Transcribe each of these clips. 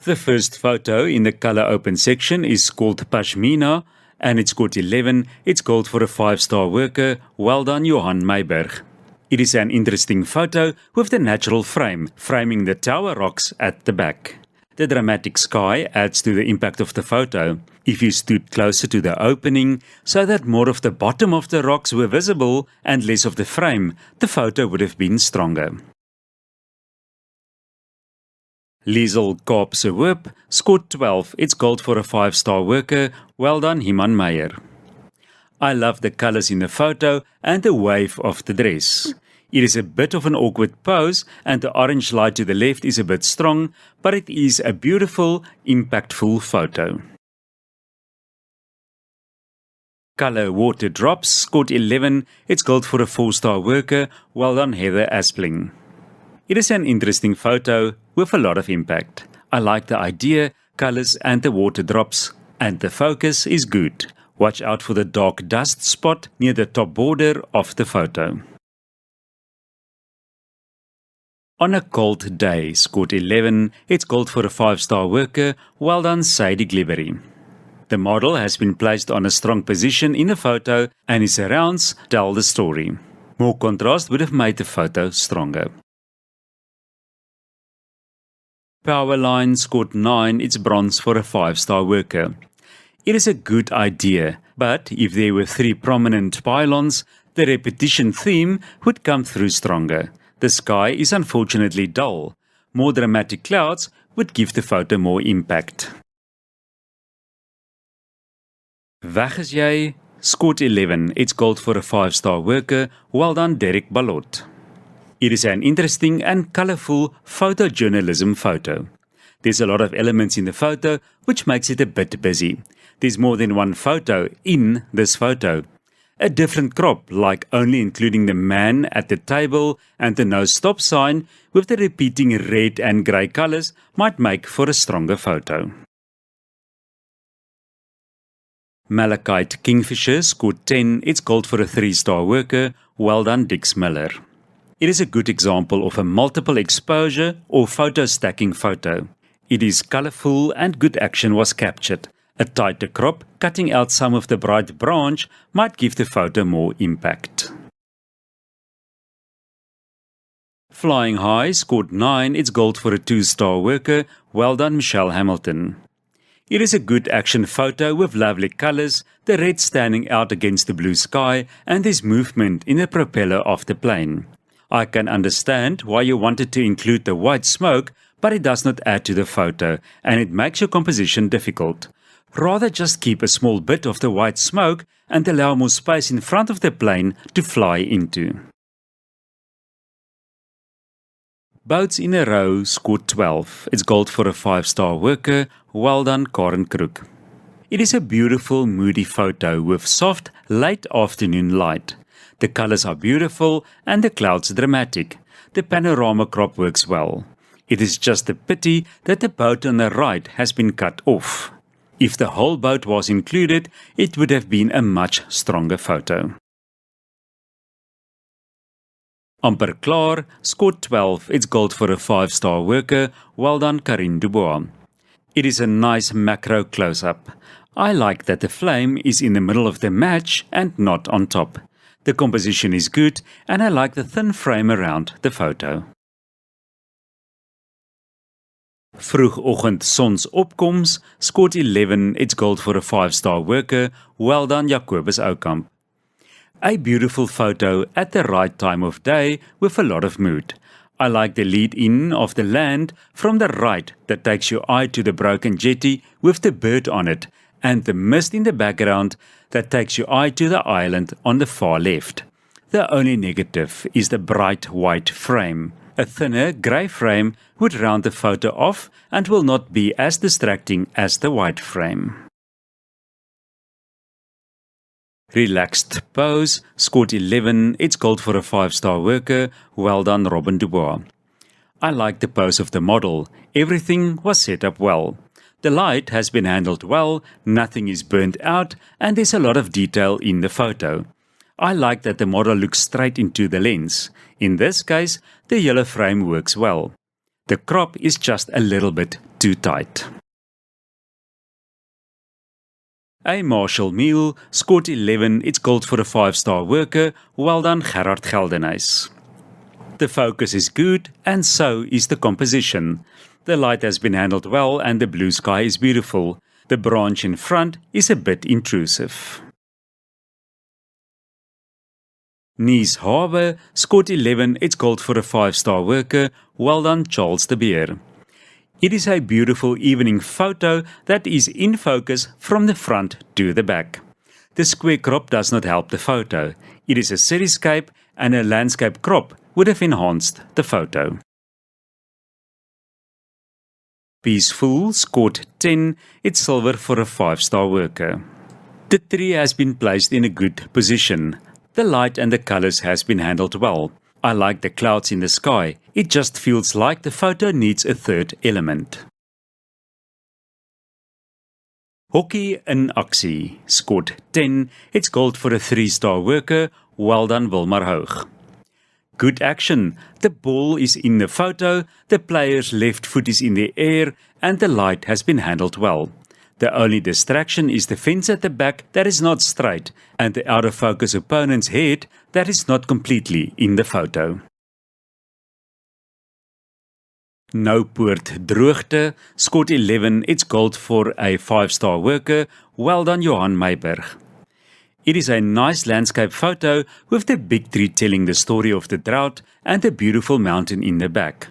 The first photo in the color open section is called Pashmina and it scored 11. It's called for a 5-star worker. Well done, Johan Meiberg. It is an interesting photo with the natural frame, framing the tower rocks at the back. The dramatic sky adds to the impact of the photo. If you stood closer to the opening, so that more of the bottom of the rocks were visible and less of the frame, the photo would have been stronger. Liesel Kaapse Hoop scored 12. It's called for a 5-star worker. Well done, Himan Meyer. I love the colors in the photo and the wave of the dress. It is a bit of an awkward pose and the orange light to the left is a bit strong, but it is a beautiful, impactful photo. Color Water Drops scored 11. It's called for a 4-star worker. Well done, Heather Aspling. It is an interesting photo with a lot of impact. I like the idea, colors and the water drops, and the focus is good. Watch out for the dark dust spot near the top border of the photo. On a Cold Day scored 11. It's called for a 5-star worker. Well done, Sadie Glibbery. The model has been placed on a strong position in the photo and his surrounds tell the story. More contrast would have made the photo stronger. Powerline scored 9. It's bronze for a 5-star worker. It is a good idea, but if there were 3 prominent pylons, the repetition theme would come through stronger. The sky is unfortunately dull. More dramatic clouds would give the photo more impact. Weg is jy scored 11. It's called for a 5-star worker. Well done, Derek Ballot. It is an interesting and colorful photojournalism photo. There's a lot of elements in the photo, which makes it a bit busy. There's more than one photo in this photo. A different crop, like only including the man at the table and the no stop sign with the repeating red and grey colors, might make for a stronger photo. Malachite Kingfisher scored 10. It's called for a 3-star worker. Well done, Dix Miller. It is a good example of a multiple exposure or photo stacking photo. It is colorful and good action was captured. A tighter crop cutting out some of the bright branch might give the photo more impact. Flying High scored 9. It's gold for a 2-star worker. Well done, Michelle Hamilton. It is a good action photo with lovely colors, the red standing out against the blue sky, and there's movement in the propeller of the plane. I can understand why you wanted to include the white smoke, but it does not add to the photo, and it makes your composition difficult. Rather just keep a small bit of the white smoke and allow more space in front of the plane to fly into. Boats in a Row scored 12. It's gold for a 5-star worker. Well done, Karen Crook. It is a beautiful, moody photo with soft, late afternoon light. The colors are beautiful and the clouds dramatic. The panorama crop works well. It is just a pity that the boat on the right has been cut off. If the whole boat was included, it would have been a much stronger photo. Amper Klaar scored 12. It's gold for a 5-star worker. Well done, Karine Dubois. It is a nice macro close-up. I like that the flame is in the middle of the match and not on top. The composition is good and I like the thin frame around the photo. Vroegoggend Sonsopkoms scored 11. It's gold for a 5-star worker. Well done, Jacobus Oukamp. A beautiful photo at the right time of day with a lot of mood. I like the lead-in of the land from the right that takes your eye to the broken jetty with the bird on it, and the mist in the background that takes your eye to the island on the far left. The only negative is the bright white frame. A thinner grey frame would round the photo off and will not be as distracting as the white frame. Relaxed Pose scored 11. It's gold for a 5-star worker. Well done, Robin Dubois. I like the pose of the model. Everything was set up well. The light has been handled well, nothing is burnt out, and there's a lot of detail in the photo. I like that the model looks straight into the lens. In this case, the yellow frame works well. The crop is just a little bit too tight. A Marshall meal scored 11, it's gold for a 5-star worker. Well done, Gerard Geldenhuys. The focus is good, and so is the composition. The light has been handled well, and the blue sky is beautiful. The branch in front is a bit intrusive. Nice Harbour scored 11, it's gold for a 5-star worker. Well done, Charles de Beer. It is a beautiful evening photo that is in focus from the front to the back. The square crop does not help the photo. It is a cityscape, and a landscape crop would have enhanced the photo. Peaceful scored 10, it's silver for a 5-star worker. The tree has been placed in a good position. The light and the colors has been handled well. I like the clouds in the sky. It just feels like the photo needs a third element. Hockey in aksie scored 10. It's gold for a 3-star worker. Well done, Wilmar Hoog. Good action. The ball is in the photo, the player's left foot is in the air, and the light has been handled well. The only distraction is the fence at the back that is not straight, and the out-of-focus opponent's head that is not completely in the photo. Noupoort droogte scored 11, it's gold for a 5-star worker. Well done, Johan Meiberg. It is a nice landscape photo with the big tree telling the story of the drought and the beautiful mountain in the back.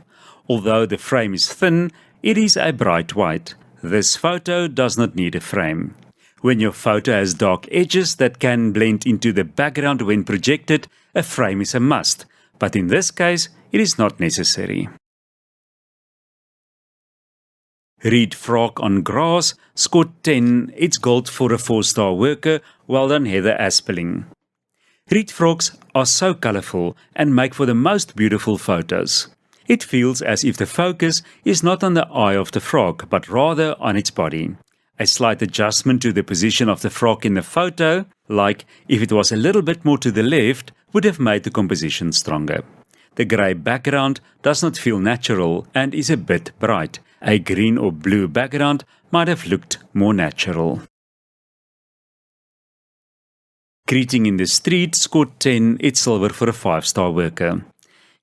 Although the frame is thin, it is a bright white. This photo does not need a frame. When your photo has dark edges that can blend into the background when projected, a frame is a must, but in this case, it is not necessary. Reed Frog on grass scored 10, it's gold for a 4-star worker. Well done, Heather Aspeling. Reed frogs are so colourful and make for the most beautiful photos. It feels as if the focus is not on the eye of the frog, but rather on its body. A slight adjustment to the position of the frog in the photo, like if it was a little bit more to the left, would have made the composition stronger. The grey background does not feel natural and is a bit bright. A green or blue background might have looked more natural. Greeting in the Street scored 10, it's silver for a 5-star worker.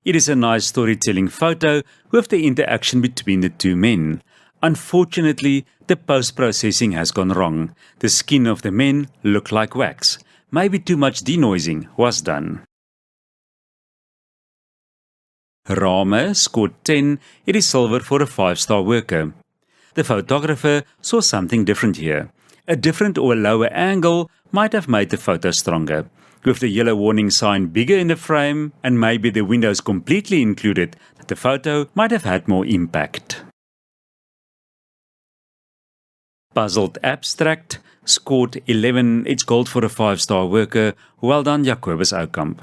It is a nice storytelling photo with the interaction between the two men. Unfortunately, the post-processing has gone wrong. The skin of the men looked like wax. Maybe too much denoising was done. Rame scored 10, it is silver for a 5-star worker. The photographer saw something different here. A different or a lower angle might have made the photo stronger. With the yellow warning sign bigger in the frame and maybe the windows completely included, the photo might have had more impact. Puzzled Abstract scored 11, it's gold for a 5-star worker. Well done, Jacobus Oukamp.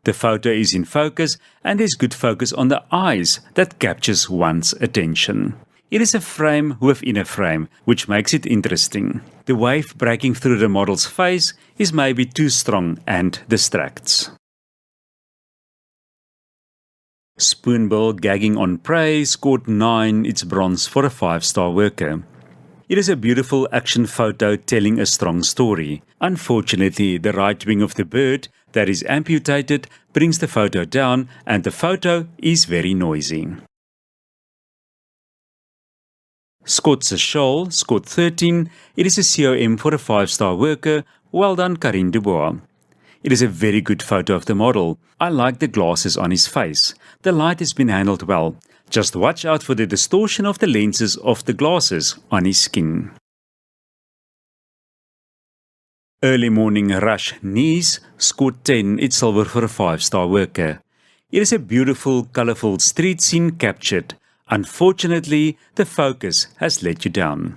The photo is in focus and there's good focus on the eyes that captures one's attention. It is a frame within a frame, which makes it interesting. The wave breaking through the model's face is maybe too strong and distracts. Spoonbill gagging on prey scored 9, it's bronze for a 5-star worker. It is a beautiful action photo telling a strong story. Unfortunately, the right wing of the bird that is amputated brings the photo down and the photo is very noisy. Scott's Shawl scored 13. It is a COM for a 5-star worker. Well done, Karine Dubois. It is a very good photo of the model. I like the glasses on his face. The light has been handled well. Just watch out for the distortion of the lenses of the glasses on his skin. Early Morning Rush Nice scored 10. It's silver for a 5-star worker. It is a beautiful, colourful street scene captured. Unfortunately, the focus has let you down.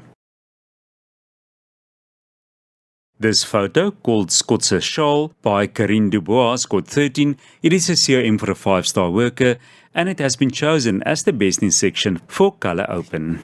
This photo, called Scott's Shawl by Karine Dubois, scored 13. It is a COM for a 5-star worker and it has been chosen as the best in section for Colour Open.